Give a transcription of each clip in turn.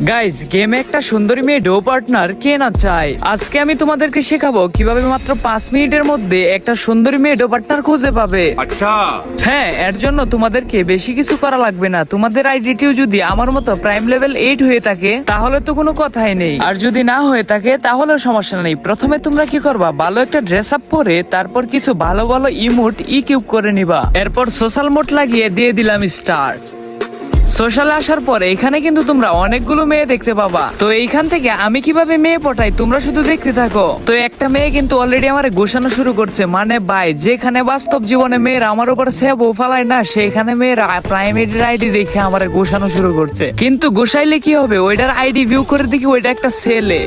Guys, গেমে একটা সুন্দরী মেয়ে ডো পার্টনার কে না চায়। আজকে আমি তোমাদেরকে শেখাবো কিভাবে মাত্র 5 মিনিটের মধ্যে একটা সুন্দরী মেয়ে ডো পার্টনার খুঁজে পাবে। আচ্ছা, হ্যাঁ, এর জন্য তোমাদেরকে বেশি কিছু করা লাগবে না। তোমাদের আইডিটিও যদি আমার মতো প্রাইম লেভেল 8 হয়ে থাকে তাহলে তো কোনো কথাই নেই, আর যদি না হয়ে থাকে তাহলেও সমস্যা নেই। প্রথমে তোমরা কি করবা, ভালো একটা ড্রেস আপ পরে তারপর কিছু ভালো ভালো ইমোট কিউব করে নিবা। এরপর সোশ্যাল মোড লাগিয়ে দিয়ে দিলাম স্টার্ট। সোশ্যালে আসার পরে এখানে কিন্তু তোমরা অনেকগুলো মেয়ে দেখতে পাবা। তো এইখান থেকে আমি কিভাবে মেয়ে পটাই তোমরা শুধু দেখতে থাকো। তো একটা মেয়ে কিন্তু অলরেডি আমার গোছানো শুরু করছে, মানে ভাই যেখানে বাস্তব জীবনে মেয়েরা আমার উপর সেব ফালায় না, সেখানে মেয়েরা প্রাইমেটের আইডি দেখে আমার গোছানো শুরু করছে। কিন্তু গোছাইলে কি হবে, ওইটার আইডি ভিউ করে দেখি ওইটা একটা ছেলে।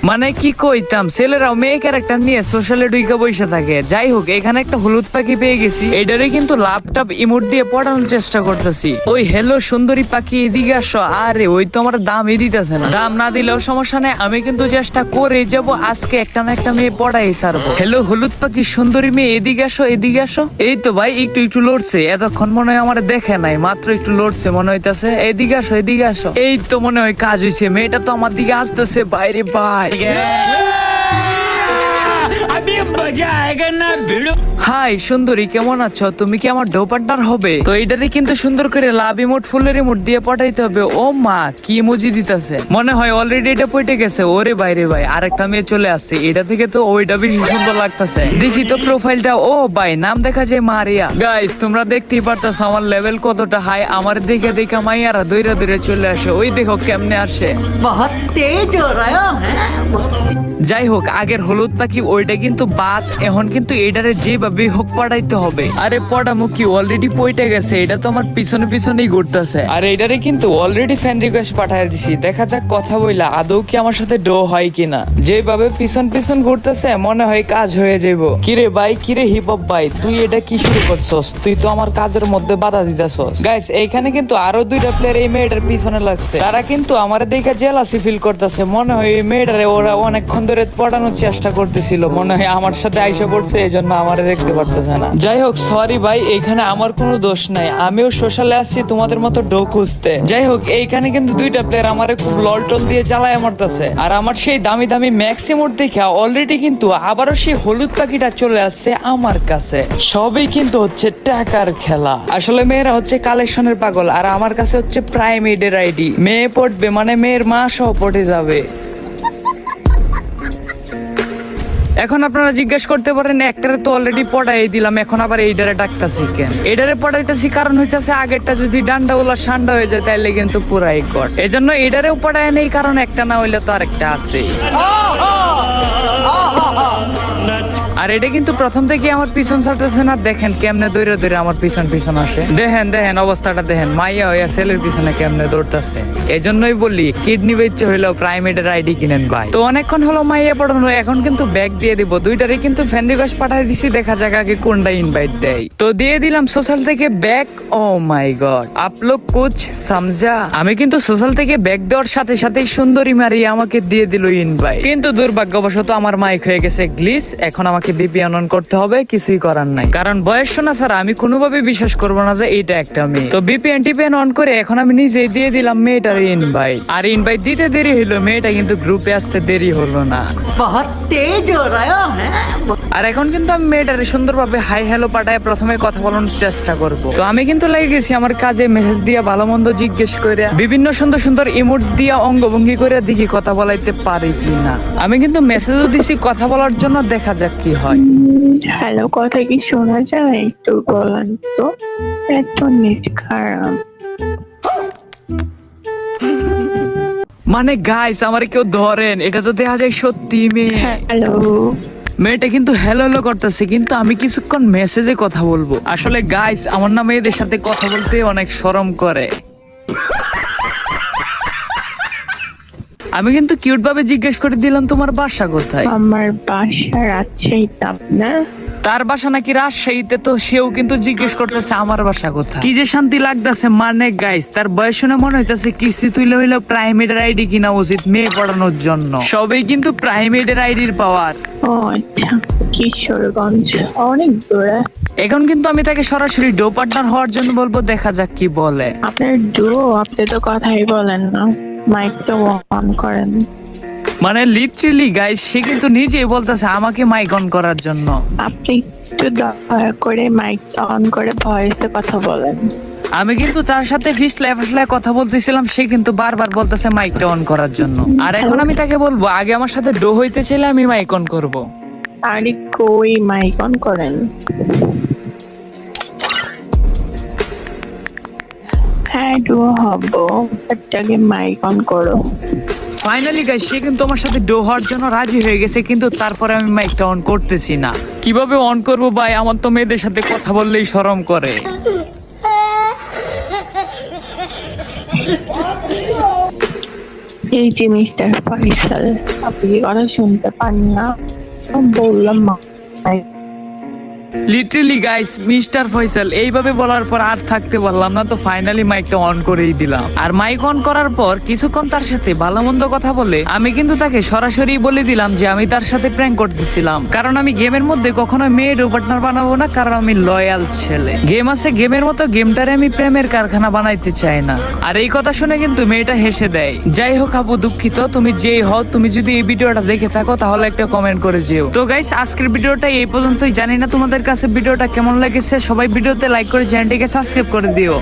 মানে কি কইতাম, ছেলেরাও মেয়ে ক্যারেক্টার নিয়ে সোশ্যালে ঢুকে বসে থাকে। যাই হোক, এখানে একটা হলুদ পাখি পেয়ে গেছি, এটারে কিন্তু ল্যাপটপ ইমোট দিয়ে পড়ানোর চেষ্টা করতেছি। ওই হ্যালো সুন্দরী পাখি এদিকে আসো। আরে ওই তো আমার দামই দিতেছে না। দাম না দিলেও সমস্যা নেই, আমি কিন্তু চেষ্টা করে যাব আজকে একটা না একটা মেয়ে পড়াই ছাড়বো। হ্যালো হলুদ পাখি সুন্দরী মেয়ে এদিকে আসো, এদিকে আসো। এই তো ভাই একটু একটু লড়ছে, এতক্ষণ মনে হয় আমার দেখে নাই, মাত্র একটু লড়ছে মনে হইতাছে। এদিকে আসো, এদিকে আসো। এই তো মনে হয় কাজ হয়েছে, মেয়েটা তো আমার দিকে আসতেছে। বাইরে ভাই, হাই সুন্দরী, কেমন আছো? তুমি কি আমার ডো পার্টনার হবে? তো এইটারে কিন্তু সুন্দর করে লাভ ইমোট ফুলের ইমোট দিয়ে পাঠাইতে হবে। ও মা, কি ইমোজি দিতেছে, মনে হয় অলরেডি এটা পইটে গেছে। ওরে বাইরে ভাই, আরেকটা মেয়ে চলে আসছে। এটা থেকে তো ওইটা বেশি সুন্দর লাগতেছে। দেখি তো প্রোফাইলটা। ও ভাই, নাম দেখা যায় মারিয়া। গাইস, তোমরা দেখতেই পারতেছো আমার লেভেল কতটা হাই। আমার দেখে দেখে মাইয়ারা দইরা দইরা চলে আসে। ওই দেখো কেমনে আসে, बहुत तेज हो रहा है। যাই হোক, আগের হলুদ পাখি ওইটা কিন্তু বাদ, এখন কিন্তু এটারে যেভাবে হোক পড়াইতে হবে। আরে পড়ামো কি, অলরেডি পইটা গেছে। এটা তো আমার পিছনে পিছনেই ঘুরতেছে। আর এটারে কিন্তু অলরেডি ফ্রেন্ড রিকোয়েস্ট পাঠিয়ে দিছি। দেখা যাক কথা বইলা আদৌ কি আমার সাথে ডো হয় কিনা। যেভাবে পিছন পিছন ঘুরতেছে মনে হয় কাজ হয়ে যাইবো। কিরে ভাই, কিরে হিপ হপ ভাই, তুই এটা কি শুরু করছস? তুই তো আমার কাজের মধ্যে বাধা দিতেছস। গাইস, এইখানে কিন্তু আরো দুইটা প্লেয়ার এই মেয়েটার পিছনে লাগছে। তারা কিন্তু আমার দেখে জেলাসি ফিল করতেছে। মনে হয় এই মেয়েটারে ওরা অনেকক্ষণ ধরে পড়ানোর চেষ্টা করতেছিল, মনে হয় আমার সাথে আইসা পড়ছে, এই জন্য আমার দেখতে পারতেছে না। যাই হোক, সরি ভাই, এইখানে আমার কোনো দোষ নাই। আমিও সোশ্যালে আসছি তোমাদের মতো ডো খুঁজতে। যাই হোক, এইখানে কিন্তু দুইটা প্লেয়ার আমারে খুব ললটল দিয়ে চালায় মারতেছে। আর আমার সেই দামি দামি ম্যাক্সিমোট দেখে অলরেডি কিন্তু আবারও সেই হলুদ পাখিটা চলে আসছে আমার কাছে। সবই কিন্তু হচ্ছে টাকার খেলা। আসলে মেয়েরা হচ্ছে কালেকশনের পাগল, আর আমার কাছে হচ্ছে প্রাইমেটের আইডি। মেয়ে পড়বে মানে মেয়ের মা সহ পড়ে যাবে। এখন আপনারা জিজ্ঞেস করতে পারেন, একটারে তো অলরেডি পড়াই দিলাম, এখন আবার এইটারে ডাকতাছি কেন? এইটারে পড়াইতেছি কারণ হইতাছে আগেরটা যদি ডান্ডা ওলা সান্ডা হয়ে যায় তাইলে কিন্তু পুরাই গট। এজন্য এইটারেও পড়ায় নেই, কারণ একটা না হইলে তো আরেকটা আছে। আর এটা কিন্তু প্রথম থেকে আমার পিছন ছাড়তেছে না। দেখেন কেমনে দৌড়ে দৌড়ে আমার পিছন পিছন আসে। দেখেন দেখেন অবস্থাটা দেখেন, মাইয়া হইয়া ছেলের পিছনে কেমনে দৌড়তেছে। এই জন্যই বললি কিডনি বেচে হইলো প্রাইমেটের আইডি কিনেন ভাই। তো অনেকক্ষণ হলো মাইয়া পড়ানো, এখন কিন্তু ব্যাগ দিয়ে দিব। দুইটারে কিন্তু ফ্রেন্ড রিকোয়েস্ট পাঠিয়ে দিছি, দেখা যাক আগে কোনটা ইনভাইট দেয়। তো দিয়ে দিলাম সোশ্যাল থেকে ব্যাগ। ও মাই গড, আপ লোগ কুছ সমঝা। আমি কিন্তু সোশ্যাল থেকে ব্যাগ দেওয়ার সাথে সাথেই সুন্দরী মারিয়া আমাকে দিয়ে দিল ইনভাইট। কিন্তু দুর্ভাগ্যবশত আমার মাইক হয়ে গেছে গ্লিচ। এখন আমাকে VPN অন করতে হবে, কিছুই করার নাই, কারণ বয়স শোনা ছাড়া আমি কোনোভাবে বিশ্বাস করবো না যে এটা একটা মেয়ে। তো VPN অন করে এখন আমি নিজেই দিয়ে দিলাম মেয়েটার ইনভাইট। আর ইনভাইট দিতে দেরি হলো, মেয়েটা কিন্তু গ্রুপে আসতে দেরি হলো না। बहुत तेज हो रहा है। আর এখন কিন্তু আমি মেয়েটারে সুন্দরভাবে হাই হ্যালো পাঠায় প্রথমে কথা বলানোর চেষ্টা করব। তো আমি কিন্তু লেগে গেছি আমার কাজে, মেসেজ দিয়া ভালো মন্দ জিজ্ঞেস করে, বিভিন্ন সুন্দর সুন্দর ইমোট দিয়া অঙ্গভঙ্গি করে দেখি কথা বলাইতে পারি কিনা। আমি কিন্তু মেসেজও দিছি কথা বলার জন্য, দেখা যাক কি হয়। হ্যালো, কথা কি শোনা যায়? একটু বলেন তো, এত নেট খারাপ। মানে গাইস, আমার কেউ ধরেন, এটা তো দেখা যায় সত্যি মেয়ে। হ্যালো, মেয়েটা কিন্তু হ্যালো হ্যালো করতেছে, কিন্তু আমি কিছুক্ষণ মেসেজে কথা বলবো। আসলে গাইস, আমার না মেয়েদের সাথে কথা বলতে অনেক শরম করে। আমি কিন্তু কিউট ভাবে জিজ্ঞেস করে দিলাম তোমার বাসা কোথায়। আমার বাসা রাজশাহী, না? তার বাসা নাকি রাজশাহীতে, তো সেও কিন্তু জিজ্ঞেস করতেছে আমার বাসা কোথায়। কি যে শান্তি লাগতেছে। মানে গাইস, তার বয়স শুনে মনে হইতেছে কিস্তি তুইলে হইলো প্রাইমেটের আইডি কিনা উচিত মেয়ে পড়ানোর জন্য। সবই কিন্তু প্রাইমেটের আইডির পাওয়ার। ও আচ্ছা, কিশোরগঞ্জ অনেক দূরে। এখন কিন্তু আমি তাকে সরাসরি ডো পার্টনার হওয়ার জন্য বলবো, দেখা যাক কি বলে। আপনার ডুও, আপনি তো কথাই বলেন না, মাইক তো অন করেন। মানে লিটারেলি গাইস, সে কিন্তু নিজেই বলতেছে আমাকে মাইক অন করার জন্য। আপনি একটু দয়া করে মাইক অন করে ভয়েসে কথা বলেন। আমি কিন্তু তার সাথে ফিসলায় কথা বলতেছিলাম, সে কিন্তু বারবার বলতেছে মাইকটা অন করার জন্য। আর এখন আমি তাকে বলবো আগে আমার সাথে ডো হইতে চাইলে আমি মাইক অন করবো। আরে কই মাইক অন করেন। হ্যাঁ ডুও হবো, আগে মাইক অন করো। ফাইনালি গাইস, সে কিন্তু আমার সাথে ডো হওয়ার জন্য রাজি হয়ে গেছে, কিন্তু তারপরে আমি মাইকটা অন করতেছি না। কিভাবে অন করবো ভাই? আমার তো মেয়েদের সাথে কথা বললেই শরম করে। এই যে মিস্টার ফয়সাল, আপনি কি কথা শুনতে পান না? বললাম mike. Literally guys, mister Faisal এইভাবে বলার পর আর থাকতে পারলাম না, তো ফাইনালি মাইকটা অন করেই দিলাম। আর মাইক অন করার পর কিছুক্ষণ তার সাথে ভালো মন্দ কথা বলে আমি কিন্তু তাকে সরাসরি বলে দিলাম যে আমি তার সাথে প্র্যাঙ্ক করতেছিলাম, কারণ আমি গেমের মধ্যে কখনো মেয়ের পার্টনার বানাবো না, কারণ আমি লয়াল ছেলে। গেম আছে গেমের মতো, গেমটারে আমি প্রেমের কারখানা বানাইতে চাই না। আর এই কথা শুনে কিন্তু মেয়েটা হেসে দেয়। যাই হোক আপু, দুঃখিত, তুমি যেই হও, তুমি যদি এই ভিডিওটা দেখে থাকো তাহলে একটা কমেন্ট করে যেও। তো গাইস, আজকের ভিডিওটা এই পর্যন্তই। জানি না তোমাদের কাছে ভিডিওটা কেমন লেগেছে। সবাই ভিডিওতে লাইক করে চ্যানেলটিকে সাবস্ক্রাইব করে দিও।